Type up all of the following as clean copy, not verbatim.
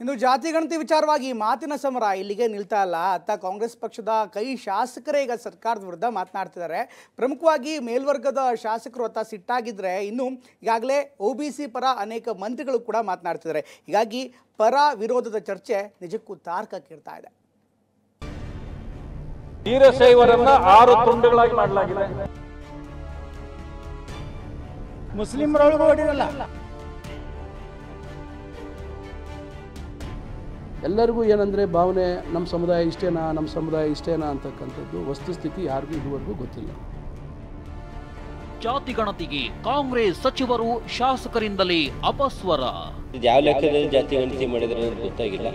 ಇನ್ನು ಜಾತಿ ಗಣತಿ ವಿಚಾರವಾಗಿ ಮಾತಿನ ಸಮರ ಇಲ್ಲಿಗೆ ನಿಲ್ತಾ ಇಲ್ಲ. ಅತ್ತ ಕಾಂಗ್ರೆಸ್ ಪಕ್ಷದ ಕೈ ಶಾಸಕರೇ ಈಗ ಸರ್ಕಾರದ ವಿರುದ್ಧ ಮಾತನಾಡ್ತಿದ್ದಾರೆ. ಪ್ರಮುಖವಾಗಿ ಮೇಲ್ವರ್ಗದ ಶಾಸಕರು ಅತ್ತ ಸಿಟ್ಟಾಗಿದ್ರೆ ಇನ್ನು ಈಗಾಗಲೇ OBC ಪರ ಅನೇಕ ಮಂತ್ರಿಗಳು ಕೂಡ ಮಾತನಾಡ್ತಿದ್ದಾರೆ. ಹೀಗಾಗಿ ಪರ ವಿರೋಧದ ಚರ್ಚೆ ನಿಜಕ್ಕೂ ತಾರಕಕ್ಕೇರ್ತಾ ಇದೆ. ವೀರಶೈವರನ್ನ 6 ತುಂಡುಗಳಾಗಿ ಮಾಡಲಾಗಿದೆ. ಮುಸ್ಲಿಮರೊಳಗೂ ಹೊಡಿರಲ್ಲ. ಎಲ್ಲರಿಗೂ ಏನಂದರೆ ಭಾವನೆ ನಮ್ಮ ಸಮುದಾಯ ಇಷ್ಟೇನಾ ಅಂತಕ್ಕಂಥದ್ದು ವಸ್ತುಸ್ಥಿತಿ ಯಾರಿಗೂ ಇದುವರೆಗೂ ಗೊತ್ತಿಲ್ಲ. ಜಾತಿ ಗಣತಿಗೆ ಕಾಂಗ್ರೆಸ್ ಸಚಿವರು ಶಾಸಕರಿಂದಲೇ ಅಪಸ್ವರ. ಯಾವ ಲೆಕ್ಕದಲ್ಲಿ ಜಾತಿ ಗಣತಿ ಮಾಡಿದ್ರೆ ಗೊತ್ತಾಗಿಲ್ಲ.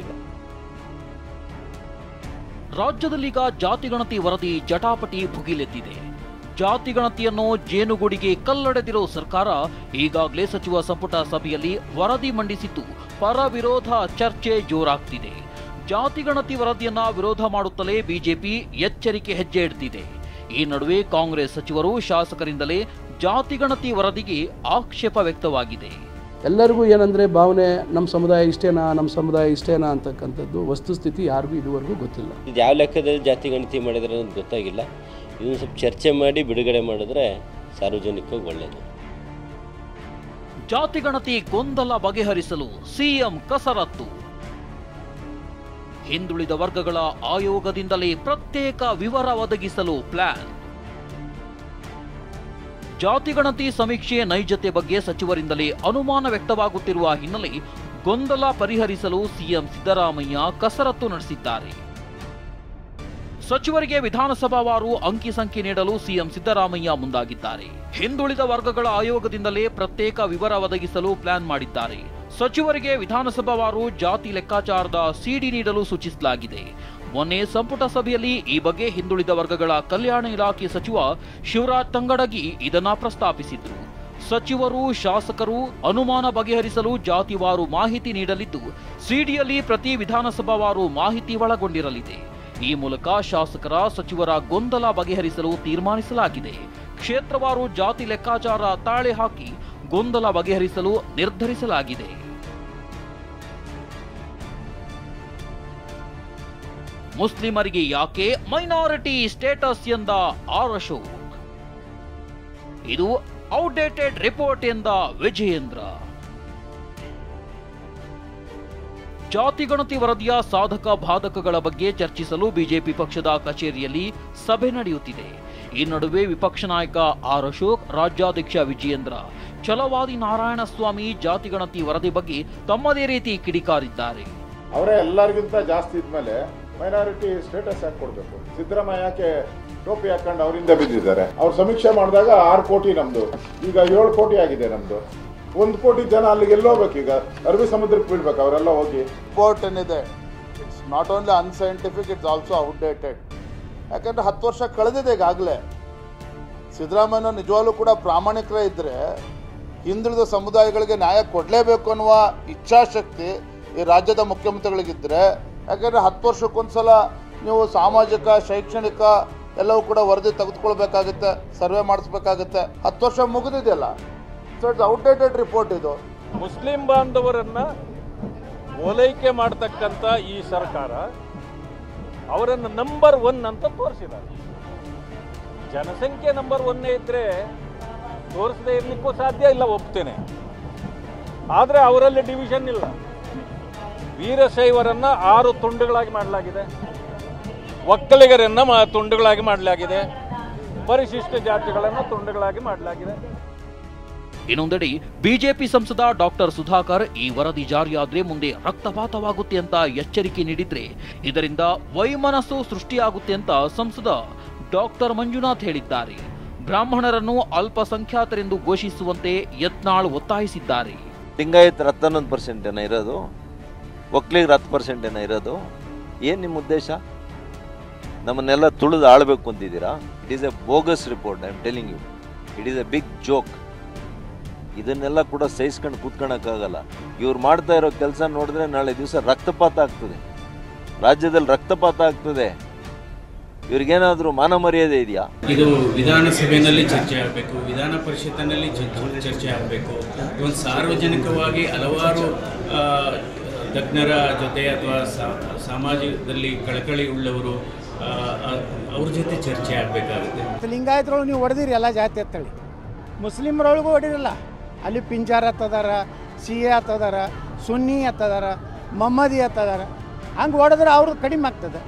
ರಾಜ್ಯದಲ್ಲೀಗ ಜಾತಿ ಗಣತಿ ವರದಿ ಜಟಾಪಟಿ ಭುಗಿಲೆದ್ದಿದೆ. ಜಾತಿ ಗಣತಿಯನ್ನು ಜೇನುಗೂಡಿಗೆ ಕಲ್ಲೊಡೆದಿರೋ ಸರ್ಕಾರ ಈಗಾಗಲೇ ಸಚಿವ ಸಂಪುಟ ಸಭೆಯಲ್ಲಿ ವರದಿ ಮಂಡಿಸಿದ್ದು ಪರ ವಿರೋಧ ಚರ್ಚೆ ಜೋರಾಗ್ತಿದೆ. ಜಾತಿ ಗಣತಿ ವರದಿಯನ್ನ ವಿರೋಧ ಮಾಡುತ್ತಲೇ ಬಿಜೆಪಿ ಎಚ್ಚರಿಕೆ ಹೆಜ್ಜೆ ಇಡ್ತಿದೆ. ಈ ನಡುವೆ ಕಾಂಗ್ರೆಸ್ ಸಚಿವರು ಶಾಸಕರಿಂದಲೇ ಜಾತಿ ಗಣತಿ ವರದಿಗೆ ಆಕ್ಷೇಪ ವ್ಯಕ್ತವಾಗಿದೆ. ಎಲ್ಲರಿಗೂ ಏನಂದರೆ ಭಾವನೆ ನಮ್ಮ ಸಮುದಾಯ ಇಷ್ಟೇನಾ ಅಂತಕ್ಕಂಥದ್ದು ವಸ್ತುಸ್ಥಿತಿ ಯಾರಿಗೂ ಇದುವರೆಗೂ ಗೊತ್ತಿಲ್ಲ. ಯಾವ ಲೆಕ್ಕದಲ್ಲಿ ಜಾತಿ ಗಣತಿ ಮಾಡಿದ್ರೆ ಗೊತ್ತಾಗಿಲ್ಲ. ಇದನ್ನು ಸ್ವಲ್ಪ ಚರ್ಚೆ ಮಾಡಿ ಬಿಡುಗಡೆ ಮಾಡಿದ್ರೆ ಸಾರ್ವಜನಿಕವಾಗಿ ಒಳ್ಳೆಯದು. ಜಾತಿ ಗಣತಿ ಗೊಂದಲ ಬಗೆಹರಿಸಲು ಸಿಎಂ ಕಸರತ್ತು. ಹಿಂದುಳಿದ ವರ್ಗಗಳ ಆಯೋಗದಿಂದಲೇ ಪ್ರತ್ಯೇಕ ವಿವರ ಒದಗಿಸಲು ಪ್ಲಾನ್. ಜಾತಿ ಗಣತಿ ಸಮೀಕ್ಷೆ ನೈಜತೆ ಬಗ್ಗೆ ಸಚಿವರಿಂದಲೇ ಅನುಮಾನ ವ್ಯಕ್ತವಾಗುತ್ತಿರುವ ಹಿನ್ನೆಲೆ ಗೊಂದಲ ಪರಿಹರಿಸಲು ಸಿಎಂ ಸಿದ್ದರಾಮಯ್ಯ ಕಸರತ್ತು ನಡೆಸಿದ್ದಾರೆ. ಸಚಿವರಿಗೆ ವಿಧಾನಸಭಾವಾರು ಅಂಕಿ ಸಂಖ್ಯೆ ನೀಡಲು ಸಿಎಂ ಸಿದ್ದರಾಮಯ್ಯ ಮುಂದಾಗಿದ್ದಾರೆ. ಹಿಂದುಳಿದ ವರ್ಗಗಳ ಆಯೋಗದಿಂದಲೇ ಪ್ರತ್ಯೇಕ ವಿವರ ಒದಗಿಸಲು ಪ್ಲಾನ್ ಮಾಡಿದ್ದಾರೆ. ಸಚಿವರಿಗೆ ವಿಧಾನಸಭಾವಾರು ಜಾತಿ ಲೆಕ್ಕಾಚಾರದ ಸಿಡಿ ನೀಡಲು ಸೂಚಿಸಲಾಗಿದೆ. ಮೊನ್ನೆ ಸಂಪುಟ ಸಭೆಯಲ್ಲಿ ಈ ಬಗ್ಗೆ ಹಿಂದುಳಿದ ವರ್ಗಗಳ ಕಲ್ಯಾಣ ಇಲಾಖೆ ಸಚಿವ ಶಿವರಾಜ್ ತಂಗಡಗಿ ಇದನ್ನ ಪ್ರಸ್ತಾಪಿಸಿದ್ರು. ಸಚಿವರು ಶಾಸಕರು ಅನುಮಾನ ಬಗೆಹರಿಸಲು ಜಾತಿವಾರು ಮಾಹಿತಿ ನೀಡಲಿದ್ದು ಸಿಡಿಯಲ್ಲಿ ಪ್ರತಿ ವಿಧಾನಸಭಾವಾರು ಮಾಹಿತಿ ಒಳಗೊಂಡಿರಲಿದೆ. ಈ ಮೂಲಕ ಶಾಸಕರ ಸಚಿವರ ಗೊಂದಲ ಬಗೆಹರಿಸಲು ತೀರ್ಮಾನಿಸಲಾಗಿದೆ. ಕ್ಷೇತ್ರವಾರು ಜಾತಿ ಲೆಕ್ಕಾಚಾರ ತಾಳೆ ಹಾಕಿ ಗೊಂದಲ ಬಗೆಹರಿಸಲು ನಿರ್ಧರಿಸಲಾಗಿದೆ. ಮುಸ್ಲಿಮರಿಗೆ ಯಾಕೆ ಮೈನಾರಿಟಿ ಸ್ಟೇಟಸ್ ಎಂದ ಆರ್ ಅಶೋಕ್. ಇದು ಔಟ್ಡೇಟೆಡ್ ರಿಪೋರ್ಟ್ ಎಂದ ವಿಜಯೇಂದ್ರ. ಜಾತಿ ಗಣತಿ ವರದಿಯ ಸಾಧಕ ಬಾಧಕಗಳ ಬಗ್ಗೆ ಚರ್ಚಿಸಲು ಬಿಜೆಪಿ ಪಕ್ಷದ ಕಚೇರಿಯಲ್ಲಿ ಸಭೆ ನಡೆಯುತ್ತಿದೆ. ಈ ನಡುವೆ ವಿಪಕ್ಷ ನಾಯಕ ಆರ್ ಅಶೋಕ್, ರಾಜ್ಯಾಧ್ಯಕ್ಷ ವಿಜಯೇಂದ್ರ, ಛಲವಾದಿ ನಾರಾಯಣಸ್ವಾಮಿ ಜಾತಿ ಗಣತಿ ವರದಿ ಬಗ್ಗೆ ತಮ್ಮದೇ ರೀತಿ ಕಿಡಿಕಾರಿದ್ದಾರೆ. ಅವರೇ ಎಲ್ಲರಿಗಿಂತ ಜಾಸ್ತಿ ಇದ್ಮೇಲೆ ಮೈನಾರಿಟಿ ಸ್ಟೇಟಸ್ ಯಾಕೆ ಕೊಡಬೇಕು? ಸಿದ್ದರಾಮಯ್ಯ ಯಾಕೆ ಟೋಪಿ ಹಾಕೊಂಡು ಅವರಿಂದ ಬಿದ್ದಿದ್ದಾರೆ? ಅವ್ರು ಸಮೀಕ್ಷೆ ಮಾಡಿದಾಗ 6 ಕೋಟಿ ನಮ್ದು, ಈಗ 7 ಕೋಟಿ ಆಗಿದೆ ನಮ್ದು. 1 ಕೋಟಿ ಜನ ಅಲ್ಲಿಗೆ ಎಲ್ಲೋಗ್ಬೇಕು? ಈಗ ಅರಬ್ಬಿ ಸಮುದ್ರಕ್ಕೆ ಬೀಳ್ಬೇಕು ಅವರೆಲ್ಲ ಹೋಗಿ. ರಿಪೋರ್ಟ್ ಏನಿದೆ, it's not only unscientific, it's also outdated. ಯಾಕಂದ್ರೆ 10 ವರ್ಷ ಕಳೆದಿದೆ ಈಗಾಗಲೇ. ಸಿದ್ದರಾಮಯ್ಯ ನಿಜವಾಗ್ಲೂ ಕೂಡ ಪ್ರಾಮಾಣಿಕರೇ ಇದ್ರೆ ಹಿಂದುಳಿದ ಸಮುದಾಯಗಳಿಗೆ ನ್ಯಾಯ ಕೊಡಲೇಬೇಕು ಅನ್ನುವ ಇಚ್ಛಾಶಕ್ತಿ ಈ ರಾಜ್ಯದ ಮುಖ್ಯಮಂತ್ರಿಗಳಿಗಿದ್ರೆ, ಯಾಕಂದರೆ 10 ವರ್ಷಕ್ಕೊಂದ್ಸಲ ನೀವು ಸಾಮಾಜಿಕ ಶೈಕ್ಷಣಿಕ ಎಲ್ಲವೂ ಕೂಡ ವರದಿ ತೆಗೆದುಕೊಳ್ಬೇಕಾಗುತ್ತೆ, ಸರ್ವೆ ಮಾಡಿಸ್ಬೇಕಾಗುತ್ತೆ. 10 ವರ್ಷ ಮುಗಿದಿದೆಯಲ್ಲ. ಸೊ ಇಟ್ಸ್ ಔಟ್ಡೇಟೆಡ್ ರಿಪೋರ್ಟ್ ಇದು. ಮುಸ್ಲಿಂ ಬಾಂಧವರನ್ನ ಓಲೈಕೆ ಮಾಡತಕ್ಕಂಥ ಈ ಸರ್ಕಾರ ಅವರನ್ನು ನಂಬರ್ 1 ಅಂತ ತೋರಿಸಿದ್ದಾರೆ. ಜನಸಂಖ್ಯೆ ನಂಬರ್ 1 ಇದ್ರೆ ತೋರಿಸದೇ ಇರಲಿಕ್ಕೂ ಸಾಧ್ಯ ಇಲ್ಲ, ಒಪ್ತೇನೆ. ಆದರೆ ಅವರಲ್ಲಿ ಡಿವಿಷನ್ ಇಲ್ಲ. ವೀರಶೈವರನ್ನ 6 ತುಂಡುಗಳಾಗಿ ಮಾಡಲಾಗಿದೆ, ಒಕ್ಕಲಿಗರನ್ನ ತುಂಡುಗಳಾಗಿ ಮಾಡಲಾಗಿದೆ, ಪರಿಶಿಷ್ಟ ಜಾತಿಗಳನ್ನು ತುಂಡುಗಳಾಗಿ ಮಾಡಲಾಗಿದೆ. ಇನ್ನೊಂದೆಡೆ ಬಿಜೆಪಿ ಸಂಸದ ಡಾಕ್ಟರ್ ಸುಧಾಕರ್ ಈ ವರದಿ ಜಾರಿಯಾದ್ರೆ ಮುಂದೆ ರಕ್ತಪಾತವಾಗುತ್ತೆ ಅಂತ ಎಚ್ಚರಿಕೆ ನೀಡಿದ್ರೆ ಇದರಿಂದ ವೈಮನಸ್ಸು ಸೃಷ್ಟಿಯಾಗುತ್ತೆ ಅಂತ ಸಂಸದ ಡಾಕ್ಟರ್ ಮಂಜುನಾಥ್ ಹೇಳಿದ್ದಾರೆ. ಬ್ರಾಹ್ಮಣರನ್ನು ಅಲ್ಪಸಂಖ್ಯಾತರೆಂದು ಘೋಷಿಸುವಂತೆ ಯತ್ನಾಳ್ ಒತ್ತಾಯಿಸಿದ್ದಾರೆ. ಲಿಂಗಾಯತ 11% ಏನೋ ಇರೋದು, ಒಕ್ಕಲಿಗರ 10% ಏನೋ ಇರೋದು. ಏನು ನಿಮ್ಮ ಉದ್ದೇಶ? ನಮ್ಮನ್ನೆಲ್ಲ ತುಳಿದು ಆಳ್ಬೇಕು ಅಂತಿದ್ದೀರಾ? It is a bogus report. I am telling you, it is a big joke. ಇದನ್ನೆಲ್ಲ ಕೂಡ ಸಹಿಸ್ಕೊಂಡು ಕೂತ್ಕೊಳ್ಳೋಕ್ಕಾಗಲ್ಲ. ಇವ್ರು ಮಾಡ್ತಾ ಇರೋ ಕೆಲಸ ನೋಡಿದ್ರೆ ನಾಳೆ ದಿವಸ ರಕ್ತಪಾತ ಆಗ್ತದೆ, ರಾಜ್ಯದಲ್ಲಿ ರಕ್ತಪಾತ ಆಗ್ತದೆ. ಇವ್ರಿಗೇನಾದರೂ ಮಾನ ಮರ್ಯಾದೆ ಇದೆಯಾ? ಇದು ವಿಧಾನಸಭೆಯಲ್ಲಿ ಚರ್ಚೆ ಆಗಬೇಕು, ವಿಧಾನ ಪರಿಷತ್ತಿನಲ್ಲಿ ಚರ್ಚೆ ಆಗಬೇಕು. ಒಂದು ಸಾರ್ವಜನಿಕವಾಗಿ ಹಲವಾರು ತಜ್ಞರ ಜೊತೆ ಅಥವಾ ಸಮಾಜದಲ್ಲಿ ಕಳಕಳಿ ಉಳ್ಳವರು ಅವ್ರ ಜೊತೆ ಚರ್ಚೆ ಆಗಬೇಕಾಗುತ್ತೆ. ಲಿಂಗಾಯತರೊಳಗೆ ನೀವು ಹೊಡೆದಿರಿ ಎಲ್ಲ ಜಾತಿ ಅಂತೇಳಿ, ಮುಸ್ಲಿಮರೊಳಗೂ ಹೊಡಿರಲ್ಲ. ಅಲ್ಲಿ ಪಿಂಜಾರ್ ಹತ್ತದಾರ, ಸಿಎ ಹತ್ತದಾರ, ಸುನ್ನಿ ಹತ್ತದಾರ, ಮಮ್ಮದಿ ಹತ್ತದಾರ. ಹಂಗೆ ಹೊಡೆದ್ರೆ ಅವ್ರದ್ದು ಕಡಿಮೆ ಆಗ್ತದೆ.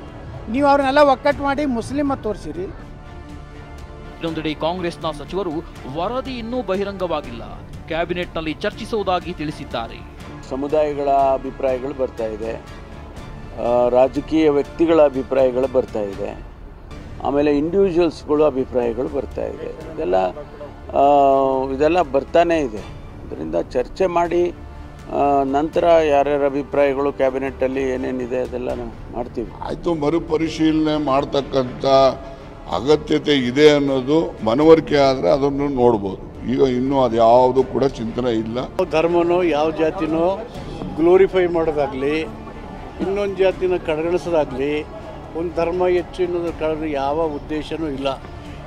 ನೀವು ಅವ್ರನ್ನೆಲ್ಲ ಒಕ್ಕಟ್ಟು ಮಾಡಿ ಮುಸ್ಲಿಮ ತೋರಿಸಿರಿ. ಇನ್ನೊಂದೆಡೆ ಕಾಂಗ್ರೆಸ್ನ ಸಚಿವರು ವರದಿ ಇನ್ನೂ ಬಹಿರಂಗವಾಗಿಲ್ಲ, ಕ್ಯಾಬಿನೆಟ್ನಲ್ಲಿ ಚರ್ಚಿಸುವುದಾಗಿ ತಿಳಿಸಿದ್ದಾರೆ. ಸಮುದಾಯಗಳ ಅಭಿಪ್ರಾಯಗಳು ಬರ್ತಾ ಇದೆ, ರಾಜಕೀಯ ವ್ಯಕ್ತಿಗಳ ಅಭಿಪ್ರಾಯಗಳು ಬರ್ತಾ ಇದೆ, ಆಮೇಲೆ ಇಂಡಿವಿಜುವಲ್ಸ್ಗಳ ಅಭಿಪ್ರಾಯಗಳು ಬರ್ತಾ ಇದೆ. ಇದೆಲ್ಲ ಬರ್ತಾನೇ ಇದೆ. ಇದರಿಂದ ಚರ್ಚೆ ಮಾಡಿ ನಂತರ ಯಾರ್ಯಾರ ಅಭಿಪ್ರಾಯಗಳು ಕ್ಯಾಬಿನೆಟ್ಟಲ್ಲಿ ಏನೇನಿದೆ ಅದೆಲ್ಲ ನಾವು ಮಾಡ್ತೀವಿ. ಆಯಿತು, ಮರುಪರಿಶೀಲನೆ ಮಾಡ್ತಕ್ಕಂಥ ಅಗತ್ಯತೆ ಇದೆ ಅನ್ನೋದು ಮನವರಿಕೆ ಆದರೆ ಅದನ್ನು ನೋಡ್ಬೋದು. ಈಗ ಇನ್ನೂ ಅದು ಯಾವುದು ಕೂಡ ಚಿಂತನೆ ಇಲ್ಲ. ಧರ್ಮನೋ ಯಾವ ಜಾತಿನೋ ಗ್ಲೋರಿಫೈ ಮಾಡೋದಾಗಲಿ, ಇನ್ನೊಂದು ಜಾತಿನ ಕಡೆಗಣಿಸೋದಾಗಲಿ, ಒಂದು ಧರ್ಮ ಹೆಚ್ಚು ಇನ್ನೊಂದು ಕಡೆ ಯಾವ ಉದ್ದೇಶನೂ ಇಲ್ಲ.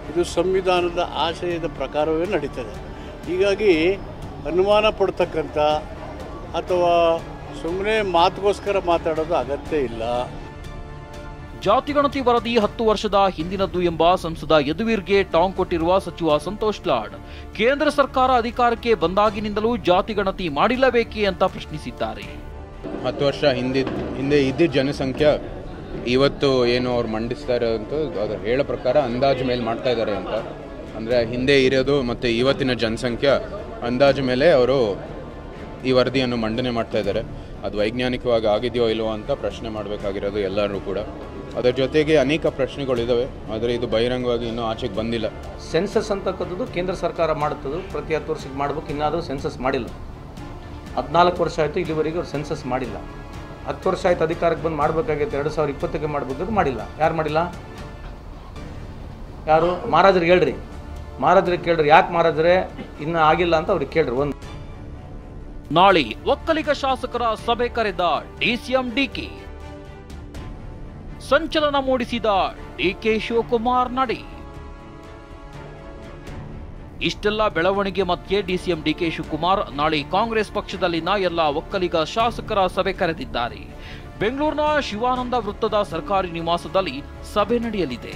ಇದು ಸಂವಿಧಾನದ ಆಶಯದ ಪ್ರಕಾರವೇ ನಡೀತದೆ. ಹೀಗಾಗಿ ಅನುಮಾನ ಪಡ್ತಕ್ಕಂಥ ಅಥವಾ ಸುಮ್ಮನೆ ಮಾತುಗೋಸ್ಕರ ಮಾತಾಡೋದು ಅಗತ್ಯ ಇಲ್ಲ. ಜಾತಿಗಣತಿ ವರದಿ 10 ವರ್ಷದ ಹಿಂದಿನದ್ದು ಎಂಬ ಸಂಸದ ಯದುವೀರ್ಗೆ ಟಾಂಗ್ ಕೊಟ್ಟಿರುವ ಸಚಿವ ಸಂತೋಷ್ ಲಾಡ್ ಕೇಂದ್ರ ಸರ್ಕಾರ ಅಧಿಕಾರಕ್ಕೆ ಬಂದಾಗಿನಿಂದಲೂ ಜಾತಿಗಣತಿ ಮಾಡಿಲ್ಲಬೇಕೇ ಅಂತ ಪ್ರಶ್ನಿಸಿದ್ದಾರೆ. 10 ವರ್ಷ ಹಿಂದೆ ಇದ್ದಿದ್ದ ಜನಸಂಖ್ಯೆ ಇವತ್ತು ಏನು ಅವ್ರು ಮಂಡಿಸ್ತಾ ಇರೋದಂತ ಅದ್ರ ಹೇಳೋ ಪ್ರಕಾರ ಅಂದಾಜು ಮೇಲೆ ಮಾಡ್ತಾ ಇದ್ದಾರೆ ಅಂತ. ಅಂದರೆ ಹಿಂದೆ ಇರೋದು ಮತ್ತು ಇವತ್ತಿನ ಜನಸಂಖ್ಯೆ ಅಂದಾಜು ಮೇಲೆ ಅವರು ಈ ವರದಿಯನ್ನು ಮಂಡನೆ ಮಾಡ್ತಾ ಇದ್ದಾರೆ. ಅದು ವೈಜ್ಞಾನಿಕವಾಗಿ ಆಗಿದೆಯೋ ಇಲ್ವೋ ಅಂತ ಪ್ರಶ್ನೆ ಮಾಡಬೇಕಾಗಿರೋದು ಎಲ್ಲರೂ ಕೂಡ. ಅದರ ಜೊತೆಗೆ ಅನೇಕ ಪ್ರಶ್ನೆಗಳಿದ್ದಾವೆ, ಆದರೆ ಇದು ಬಹಿರಂಗವಾಗಿ ಇನ್ನೂ ಆಚೆಗೆ ಬಂದಿಲ್ಲ. ಸೆನ್ಸಸ್ ಅಂತಕ್ಕಂಥದ್ದು ಕೇಂದ್ರ ಸರ್ಕಾರ ಮಾಡುತ್ತದೆ, ಪ್ರತಿ 10 ವರ್ಷಕ್ಕೆ ಮಾಡಬೇಕು. ಇನ್ನಾದರೂ ಸೆನ್ಸಸ್ ಮಾಡಿಲ್ಲ. 14 ವರ್ಷ ಆಯಿತು, ಇಲ್ಲಿವರೆಗೆ ಅವ್ರು ಸೆನ್ಸಸ್ ಮಾಡಿಲ್ಲ. 10 ವರ್ಷ ಆಯ್ತು ಅಧಿಕಾರಕ್ಕೆ ಬಂದು ಮಾಡಬೇಕಾಗಿತ್ತು, 2020ಕ್ಕೆ ಮಾಡಬೇಕಾದ್ರೆ ಮಾಡಿಲ್ಲ. ಯಾರು ಮಾಡಿಲ್ಲ? ಯಾರು? ಮಹಾರಾಜರಿಗೆ ಹೇಳ್ರಿ, ಮಹಾರಾಜರಿಗೆ ಕೇಳ್ರಿ, ಯಾಕೆ ಮಹಾರಾಜರೇ ಇನ್ನೂ ಆಗಿಲ್ಲ ಅಂತ ಅವ್ರಿಗೆ ಕೇಳ್ರಿ. ಒಂದು ನಾಳೆ ಒಕ್ಕಲಿಗ ಶಾಸಕರ ಸಭೆ ಕರೆದ ಡಿಸಿಎಂ ಡಿಕೆ, ಸಂಚಲನ ಮೂಡಿಸಿದ ಡಿಕೆ ಶಿವಕುಮಾರ್ ನಡೆ. ಇಷ್ಟೆಲ್ಲ ಬೆಳವಣಿಗೆ ಮಧ್ಯೆ ಡಿಸಿಎಂ ಡಿಕೆ ಶಿವಕುಮಾರ್ ನಾಳೆ ಕಾಂಗ್ರೆಸ್ ಪಕ್ಷದಲ್ಲಿನ ಎಲ್ಲ ಒಕ್ಕಲಿಗ ಶಾಸಕರ ಸಭೆ ಕರೆದಿದ್ದಾರೆ. ಬೆಂಗಳೂರಿನ ಶಿವಾನಂದ ವೃತ್ತದ ಸರ್ಕಾರಿ ನಿವಾಸದಲ್ಲಿ ಸಭೆ ನಡೆಯಲಿದೆ.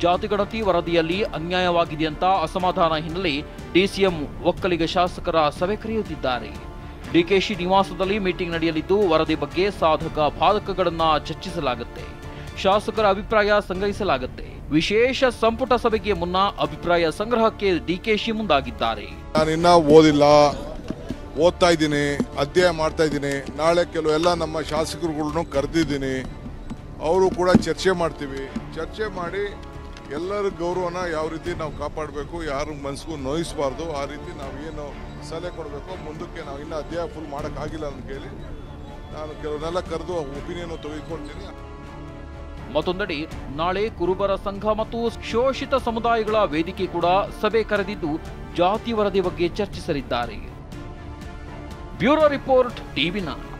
ಜಾತಿಗಣತಿ ವರದಿಯಲ್ಲಿ ಅನ್ಯಾಯವಾಗಿದೆ ಅಂತ ಅಸಮಾಧಾನ ಹಿನ್ನೆಲೆ ಡಿಸಿಎಂ ಒಕ್ಕಲಿಗ ಶಾಸಕರ ಸಭೆ ಕರೆಯುತ್ತಿದ್ದಾರೆ. ಡಿಕೆಶಿ ನಿವಾಸದಲ್ಲಿ ಮೀಟಿಂಗ್ ನಡೆಯಲಿದ್ದು ವರದಿ ಬಗ್ಗೆ ಸಾಧಕ ಬಾಧಕಗಳನ್ನ ಚರ್ಚಿಸಲಾಗುತ್ತೆ. ಶಾಸಕರ ಅಭಿಪ್ರಾಯ ಸಂಗ್ರಹಿಸಲಾಗುತ್ತೆ. ವಿಶೇಷ ಸಂಪುಟ ಸಭೆಗೆ ಮುನ್ನ ಅಭಿಪ್ರಾಯ ಸಂಗ್ರಹಕ್ಕೆ ಡಿಕೆಶಿ ಮುಂದಾಗಿದ್ದಾರೆ. ನಾನಿನ್ನ ಓದ್ತಾ ಇದ್ದೀನಿ, ಅಧ್ಯಯನ ಮಾಡ್ತಾ ಇದ್ದೀನಿ. ನಾಳೆ ಕೆಲವೆಲ್ಲ ನಮ್ಮ ಶಾಸಕರುಗಳನ್ನು ಕರೆದಿದ್ದೀನಿ, ಅವರು ಕೂಡ ಚರ್ಚೆ ಮಾಡ್ತೀವಿ. ಚರ್ಚೆ ಮಾಡಿ ಎಲ್ಲರ ಗೌರವನ ಯಾವ ರೀತಿ ನಾವು ಕಾಪಾಡಬೇಕು, ಯಾರ ಮನಸ್ಸಿಗೂ ನೋಯಿಸಬಾರ್ದು, ಆ ರೀತಿ ನಾವು ಏನು ಸಲಹೆ ಕೊಡಬೇಕು. ಮುಂದಕ್ಕೆ ನಾವು ಇನ್ನೂ ಅಧ್ಯಯನ ಫುಲ್ ಮಾಡೋಕ್ಕಾಗಿಲ್ಲ ಅಂತ ಕೇಳಿ ನಾನು ಕೆಲವನ್ನೆಲ್ಲ ಕರೆದು ಒಪಿನಿಯನ್ ತೆಗೆದುಕೊಳ್ತೀನಿ. ಮತ್ತೊಂದೆಡೆ ನಾಳೆ ಕುರುಬರ ಸಂಘ ಮತ್ತು ಶೋಷಿತ ಸಮುದಾಯಗಳ ವೇದಿಕೆ ಕೂಡ ಸಭೆ ಕರೆದಿದ್ದು ಜಾತಿ ವರದಿ ಬಗ್ಗೆ ಚರ್ಚಿಸಲಿದ್ದಾರೆ. Bureau report, ಟಿವಿ9.